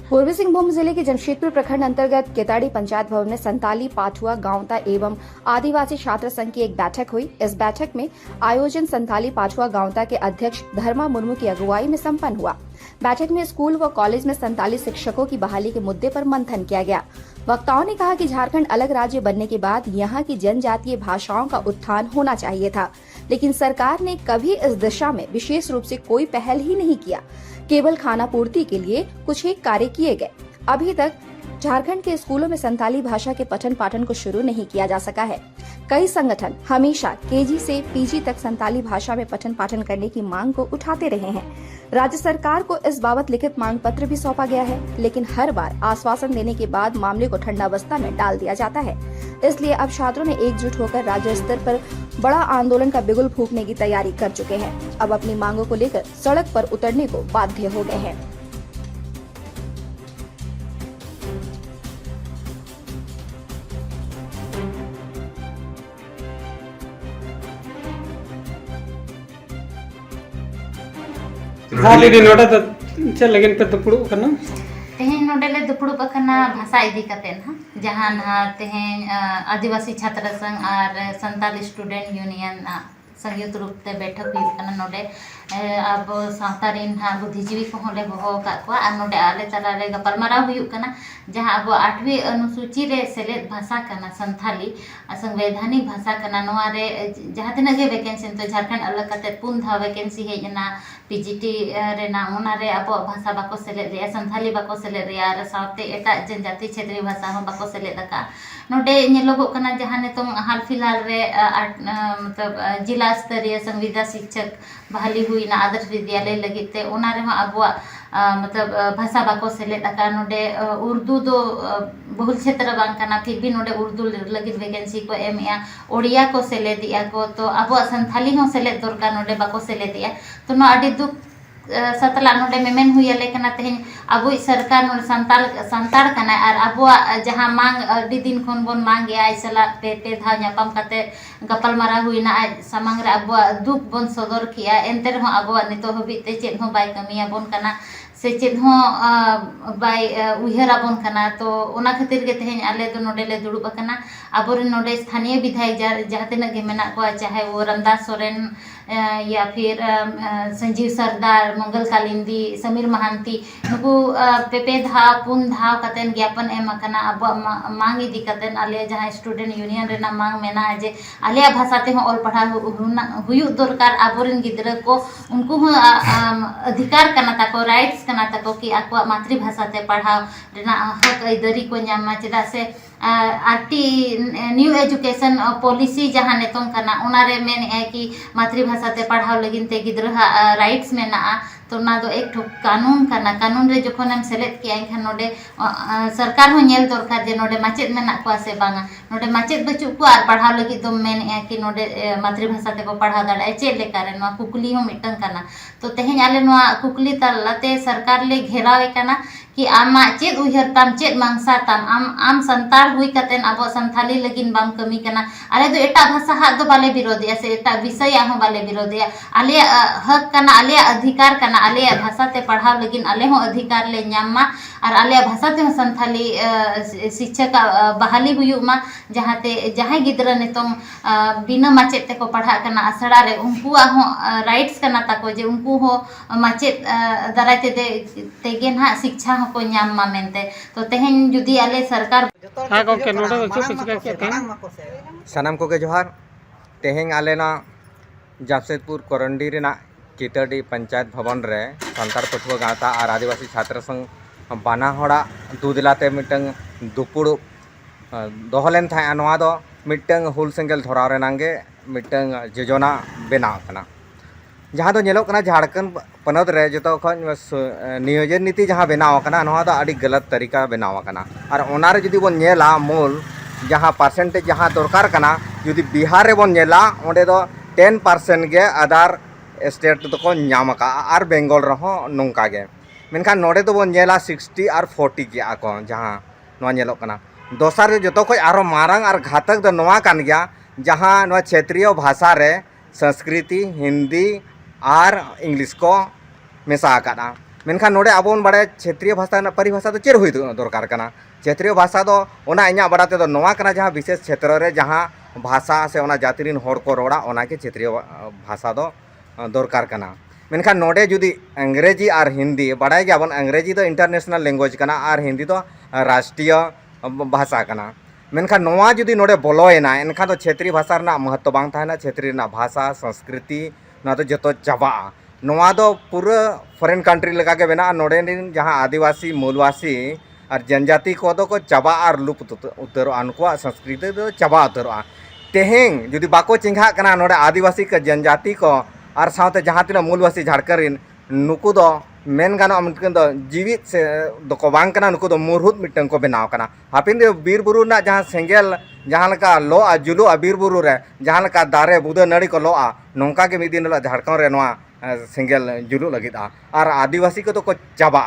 पूर्वी सिंहभूम जिले के जमशेदपुर प्रखंड अंतर्गत केताड़ी पंचायत भवन में संताली, पाठुआ, गांवता एवं आदिवासी छात्र संघ की एक बैठक हुई। इस बैठक में आयोजन संताली, पाठुआ, गांवता के अध्यक्ष धर्मा मुर्मू की अगुवाई में संपन्न हुआ। बैठक में स्कूल व कॉलेज में संताली शिक्षकों की बहाली के मुद्दे पर मंथन किया गया। वक्ताओं ने कहा कि झारखंड अलग राज्य बनने के बाद यहाँ की जनजातीय भाषाओं का उत्थान होना चाहिए था, लेकिन सरकार ने कभी इस दिशा में विशेष रूप से कोई पहल ही नहीं किया। केवल खाना पूर्ति के लिए कुछ ही कार्य किए गए। अभी तक झारखंड के स्कूलों में संताली भाषा के पठन पाठन को शुरू नहीं किया जा सका है। कई संगठन हमेशा केजी से पीजी तक संताली भाषा में पठन पाठन करने की मांग को उठाते रहे हैं। राज्य सरकार को इस बाबत लिखित मांग पत्र भी सौंपा गया है, लेकिन हर बार आश्वासन देने के बाद मामले को ठंडावस्था में डाल दिया जाता है। इसलिए अब छात्रों ने एकजुट होकर राज्य स्तर पर बड़ा आंदोलन का बिगुल फूंकने की तैयारी कर चुके हैं। अब अपनी मांगों को लेकर सड़क पर उतरने को बाध्य हो गए हैं। हाँ दीदी नोड़ा तो चल लेकिन पे दुपड़ू करना तेहें नोडेले दुपड़ुब अखना भाषा इदी कते ना जहाँ ना तेहें आदिवासी छात्र संघ और संताली स्टूडेंट यूनियन संयुक्त रूप से बैठक हुई कना नोडे अब सावतारीन हाँ बुद्धिजीवी को होले बहो काकवा और नोडे आले तला रे गपलमाराव हुई कना जहाँ अब 8वीं अनुसूची रे सेलेद भाषा कना संथाली संवैधानिक भाषा कना नोआ रे जहाँ तिना गे वैकेंसी तो झारखंड अलग कते 4 धा वैकेंसी हेजना पीजीटी रे ना उना रे अब भाषा बाको सेलेद रे संथाली बाको सेलेद रे और सावते एटा जनजाति क्षेत्रीय भाषा हो बाको सेलेद का नोडे नेलोगो कना जहाँ ने तुम हाल फिलहाल रे मतलब जिला स्तरीय संविदा शिक्षक बहाली हुई ना आदर्श विद्यालय लगिते उना रे अब मतलब भाषा बाको सेलेद का नोडे उर्दू दो बहुल क्षेत्र बांग कना फिर भी नोडे उर्दू लगित वैकेंसी को एमया ओडिया को सेलेदिया को तो अब संथाली हो सेलेद दरकार नोडे बाको सेलेदिया तो नो आदि दुख सतला नोडे मेमेन हुई लेकिन तेहें अब सरकार नोडे संताल कना और अब जहाँ मांग अभी दिन खन बन मांग गया सला पे धा नापाम कते गपलमारा हुई ना सामांग रे अब दुख बन सदर किया एनते रहो अब नितो हबिते चेद हो बाय कमिया बन कना से चेद हो बाय उहरा बन कना तो ओना खातिर के तेहें आले दो नोडे ले दुड़ुब कना अब नोडे स्थानीय विधायक जहाँ तिना गे मेना को चाहे वो रामदास सोरेन या फिर संजीव सरदार मंगल कालिंदी समीर महांती नुकु पेपे धा 4 धाव कतेन ज्ञापन एम कना अब मांग इदी कतेन आले जहाँ स्टूडेंट यूनियन रेना मांग मेना है जे आले भाषा ते ऑल पढ़ा हुयु दरकार आबोरेन गिद्रा को उनको अधिकार कना ताको राइट्स कना ताको कि आको मातृभाषा ते पढ़ाव रेना हक अइदरी को न्यामा चेदा से आरटी न्यू एजुकेशन पॉलिसी जहाँ नेतों कना उनारे मेन है कि मातृभाषा ते पढ़ाव लगिन ते गिद्रा राइट्स मेना तो ना दो एक कानून कना कानून रे जखन हम सेलेद किया एनखान नोडे सरकार हो नेल दरकार जे नोडे माचेद मेना को से बांगा नोडे माचेद बचु को आर पढ़ाव लगी तो मेन है कि नोडे मातृभाषा ते को पढ़ाव दाड़े चे लेका रे नो कुकली हो मिटन कना तो तेहें आले नो कुकली तलते सरकार ले घेरावे कना कि आमा चेद उहर ताम चेद मांगसा ताम आम संताल हुई कतेन अब संथाली लगिन बाम कमी कना आले दो एटा भाषा हाथ दो बाले विरोधिया से एटा विषय हो बाले विरोधिया आले हक कना आले अधिकार कना आले भाषा ते पढ़ाव लगिन आले हो अधिकार ले न्यामा और आले भाषा ते संथाली शिक्षक बहाली हुयुमा जहाँ गिद्रा नितों बिना माचेद ते को पढ़ा कना आसड़ा रे उनको हो राइट्स कना ताको जे उनको हो माचेद दारायते तेगे ना शिक्षा को न्यामा मेनते तो तेहें जुदी आले सरकार हाँ गोके नोड़ा तो चुप चिका के सानाम को के जोहार तेहें आले ना जमशेदपुर कोरंडी रेना केताड़ी पंचायत भवन रे संतार पठुआ गाँवता और आदिवासी छात्र संघ बाना हड़ा दुदलाते मिटंग दुपुड़ दोहलेन था नवा दो मिटंग हुल सेंगल धराव रेनांगे मिटंग योजना बनाव कना जहाँ तो नेलो कना झारखंड पनत रे जो खन नियोजन नीति जहाँ बनाव कना नवा दो अड़ी गलत तरीका बनाव कना और ओना रे जुदी बन नेला मूल जहाँ परसेंटेज जहाँ दरकार कना जुदी बिहार रे बन नेला ओंडे दो 10% गे अदर स्टेट तो को नाम का और बेंगल रहो नोंका गे मेनखान नोडे तो बन नेला 60 और 40 के आको जहाँ नवा नेलो कना दोसर जो खो आरो मारंग और घातक दो नवा कान गया जहाँ नवा क्षेत्रीय भाषा रे संस्कृति हिंदी और इंग्लिश को मेसा आकादा मेनखान नोडे अब बन बाड़े क्षेत्रीय भाषा परिभाषा तो चेर हुई दरकार कना क्षेत्रीय भाषा दो ओना इन्या बड़ाते दो नोवा कना जहाँ विशेष क्षेत्र रे जहाँ भाषा से ओना जाति रिन होड़ को रोड़ा ओना के क्षेत्रीय भाषा दो दरकार कना मेनखान नोडे जुदी अंग्रेजी और हिंदी बड़ाई गया बन अंग्रेजी तो इंटरनेशनल लैंग्वेज कना और हिंदी तो राष्ट्रीय भाषा कना मेनखान नोवा जुदी नोडे बोलोयना एनखान तो क्षेत्रीय भाषा रना महत्व बांग थाना क्षेत्रीय रना भाषा संस्कृति ना तो जतो चाबा नोवा दो पूरा फॉरेन कंट्री लगा के बना नोडे जहाँ आदिवासी मूलवासी और जनजाति को दो को चाबा और लुप्त उतरो उनको संस्कृति तो चाबा उतरो तेहें जुदी बाको चिंघा कना नोडे आदिवासी का जनजाति को और साथ जहाँ तीन मूलवासी झारखंड नुकु दो मेन गाना मिटन दो जीवित से दो बांग कना नुकु दो मुरहुत मिटन को बनाव कना हापिन दे बीर बुरु ना जहाँ सेंगेल जहाँ लका लो आ जुलु आ बीर बुरु रे जहाँ लका दारे बुदा नड़ी को लो आ नौका के मिद दिन झारखंड रे नोआ सेंगेल जुलु लगिद और आदिवासी को तो को चाबा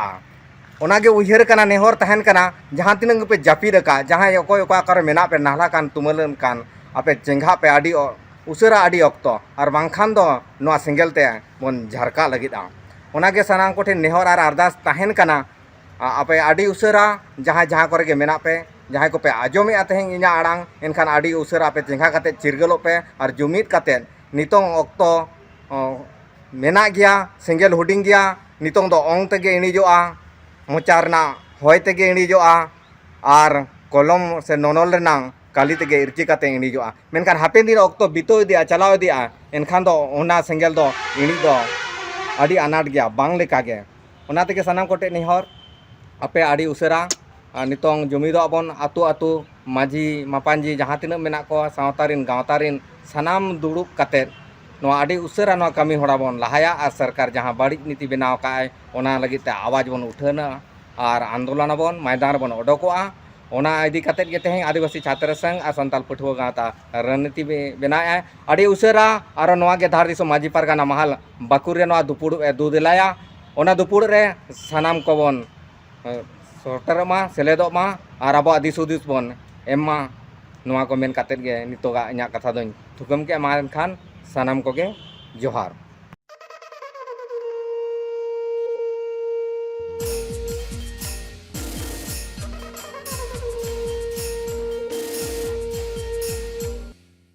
ओनागे उयहर कना नेहर तहन कना जहाँ तीन पे जापिद का जहाँ अकोय ओका कर मेना पे नाहला कान तुमलन कान आपे चेंघा पे आडी उसरा आडी अक्तो और बांखान दो नोआ सेंगेल ते बन झारका लगिद ओनागे सानाम कोठे नेहर और अरदास तहन कना आपे आडी उसरा जहाँ जहाँ करे के मेना पे जहाँ को पे आजोमे तहें इना आड़ांग एनखान आडी उसरा पे चेंघा काते चिरगलो पे और जुमिद काते नितोंग अक्तो मेना गया सेंगेल हुडिंग गया नितोंग दो ओंग तेगे इणिजोआ मोचारना होय तेगे इणिजोआ और कलम से नोनल रेनांग काली तेगे इरची काते इणिजोआ मेनखान हापेन दिन अक्तो बितो इदिया चलाव इदिया एनखान दो ओना सेंगेल दो इणी दो आडी अनाट गया बांग लेका गे ओना तेगे सानाम कोटे निहर आपे आडी उसरा नितोंग जुमिदो अबन आतु आतु माझी मापांजी जहाँ तीन मेना को सावतारिन गावतारिन सानाम दुड़ुब काते नोआ आडी उसरा नोआ कमी होड़ा बन लहाया और सरकार जहाँ बड़ी नीति बनाव काय ओना लगित ते आवाज बन उठाना और आंदोलन बन मैदान बन ओडकोआ ओना इदी काते गे तेहें आदिवासी छात्र संघ और संताल पठुआ गावता रणनीति बनाए आडी उसरा और नोआ गे धार दिसो माजी पारगाना महल बाकुर रे नोआ दुपुड़ दुदेलाया ओना दुपुड़ रे सानाम को बन सरटरमा सेलेदोमा और अब दिस हुदिस बन एमा नोआ को मेन काते गे नितोगा इन्या कथा दों थुकम के मा खान सानाम को गे जोहार।